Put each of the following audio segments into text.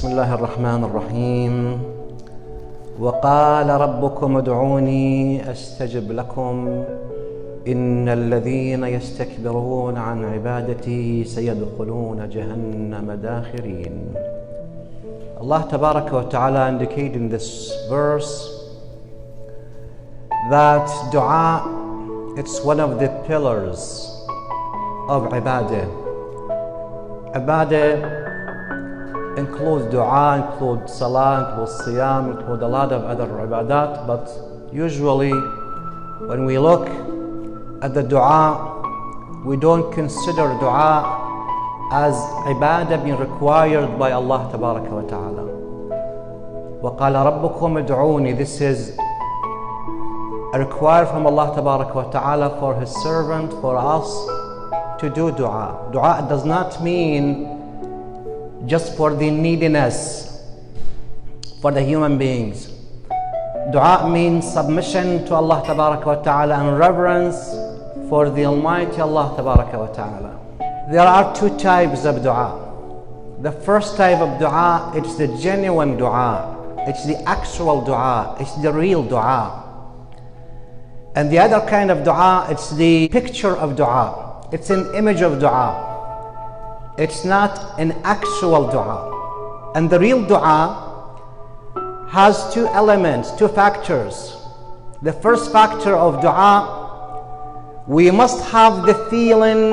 بسم الله الرحمن الرحيم. وقال ربكم ادعوني أستجب لكم إن الذين يستكبرون عن عبادتي سيدخلون جهنم داخرين. Allah Tabaraka wa Ta'ala indicated in this verse that dua, it's one of the pillars of ibadah. Ibadah includes dua, includes salah, includes siyam, includes a lot of other ibadat, but usually when we look at the dua, we don't consider dua as ibadah being required by Allah Tabaraka wa Ta'ala. وَقَالَ رَبُّكُمْ ادْعُونِي. This is a require from Allah Tabaraka wa Ta'ala for His servant, for us to do dua. Dua does not mean just for the neediness for the human beings. Dua means submission to Allah Tabaraka wa Ta'ala and reverence for the Almighty Allah Tabaraka wa Ta'ala. There are two types of dua. The first type of dua, it's the genuine dua. It's the actual dua. It's the real dua. And the other kind of dua, it's the picture of dua. It's an image of dua. It's not an actual dua. And the real dua has two elements, two factors. The first factor of dua, we must have the feeling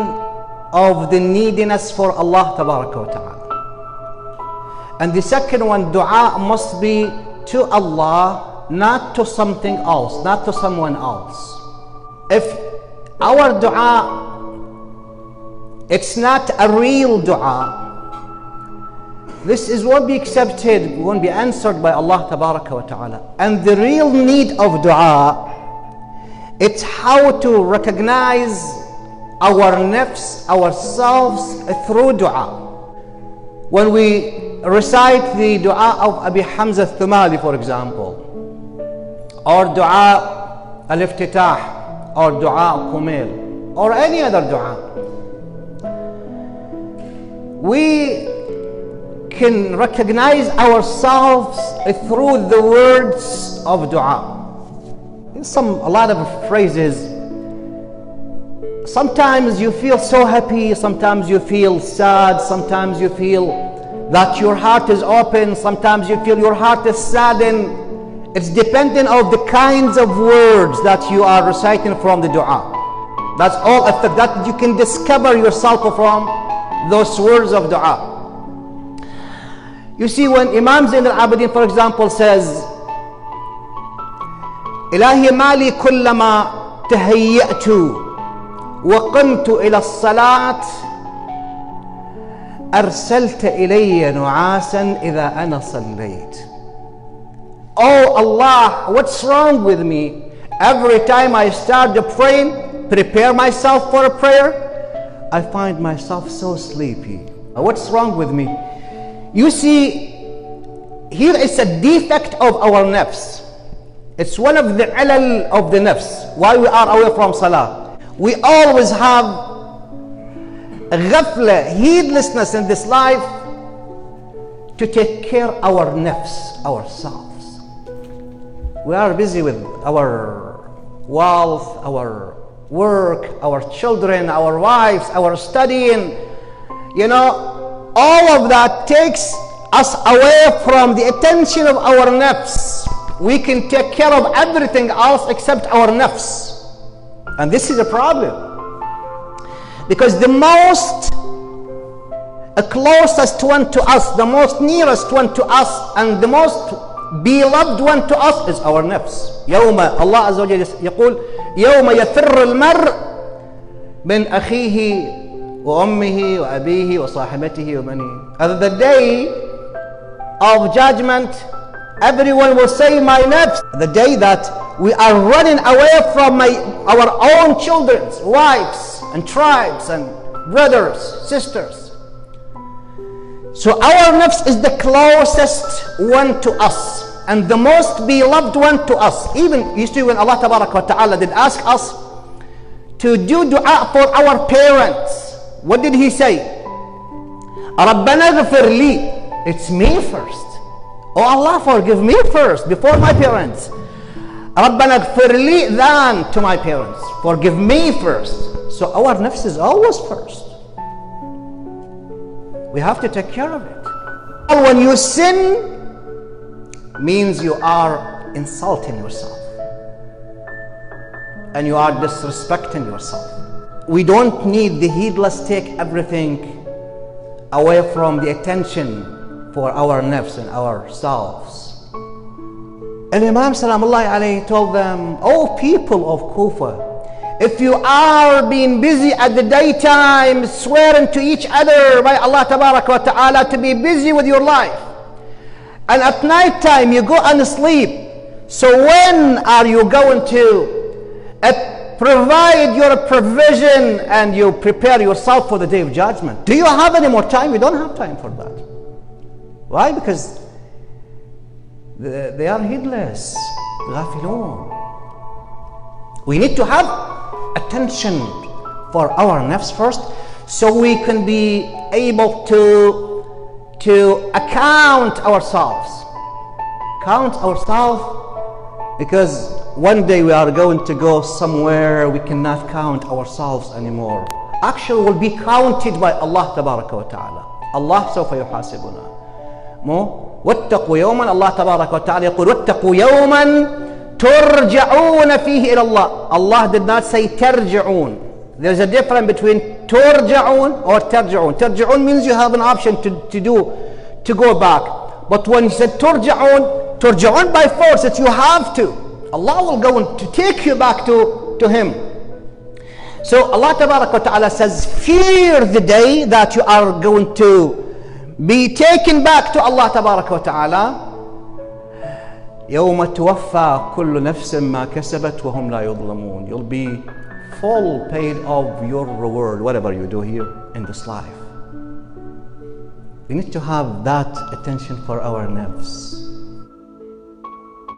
of the neediness for Allah Tabaraka wa Ta'ala. And the second one, dua must be to Allah, not to something else, not to someone else. If our dua, it's not a real dua, this won't be accepted, won't be answered by Allah Tabaraka wa Ta'ala. And the real need of dua, it's how to recognize our nafs, ourselves through dua. When we recite the dua of Abi Hamza al-Thumali, for example, or dua al-iftitah, or dua al-Qumil, or any other dua, we can recognize ourselves through the words of dua. A lot of phrases. Sometimes you feel so happy, sometimes you feel sad, sometimes you feel that your heart is open, sometimes you feel your heart is saddened. It's dependent on the kinds of words that you are reciting from the dua. That's all that you can discover yourself from those words of dua. You see, when Imam Zain al-Abidin, for example, says, إلهي مالي كلما تهيأت وقمت إلى الصلاة أرسلت إلي نعاسا إذا أنا صليت. Oh Allah, what's wrong with me? Every time I start the praying, prepare myself for a prayer, I find myself so sleepy. What's wrong with me? You see, here is a defect of our nafs. It's one of the ilal of the nafs. Why we are away from salah. We always have ghafla, heedlessness in this life to take care of our nafs, ourselves. We are busy with our wealth, our work, our children, our wives, our studying. You know, all of that takes us away from the attention of our nafs. We can take care of everything else except our nafs. And this is a problem. Because the most closest one to us, the most nearest one to us, and the most beloved one to us is our nafs. يوم الله عز وجل يقول يوم يفر المرء من أخيه وأمه وأبيه وصاحبته وبنيه. At the day of judgment, everyone will say, my nafs. The day that we are running away from our own children, wives and tribes and brothers, sisters. So our nafs is the closest one to us and the most beloved one to us. Even, you see, when Allah Tabaraka wa Ta'ala did ask us to do dua for our parents, what did He say? رَبَّنَا اغْفِرْ لِي It's me first. Oh Allah, forgive me first before my parents. ربنا اغفر لي than to my parents. Forgive me first. So our nafs is always first. We have to take care of it. When you sin, means you are insulting yourself and you are disrespecting yourself. We don't need the heedless take everything away from the attention for our nafs and ourselves. And Imam Salamullahi alayhi told them, "Oh people of Kufa, if you are being busy at the daytime, swearing to each other by Allah Tabarak wa Ta'ala to be busy with your life, and at night time you go and sleep, so when are you going to provide your provision and you prepare yourself for the day of judgment? Do you have any more time?" We don't have time for that. Why? Because they are heedless, غافلون. We need to have attention for our nafs first, so we can be able to count ourselves, because one day we are going to go somewhere we cannot count ourselves anymore. Actually, we'll be counted by Allah Tabaraka wa Ta'ala. Allah سوف يحاسبنا. واتقوا يوما, Allah Tabaraka wa Ta'ala يقول واتقوا يوما ترجعون فيه إلى الله. Allah did not say ترجعون. There's a difference between ترجعون or ترجعون. ترجعون means you have an option to go back. But when he said ترجعون by force, it's you have to. Allah will go to take you back to him. So Allah Tabaraka wa Ta'ala says, fear the day that you are going to be taken back to Allah Tabaraka wa Ta'ala. يوم توفى كل نفس ما كسبت وهم لا يظلمون. You'll be full paid of your reward, whatever you do here in this life. We need to have that attention for our nafs.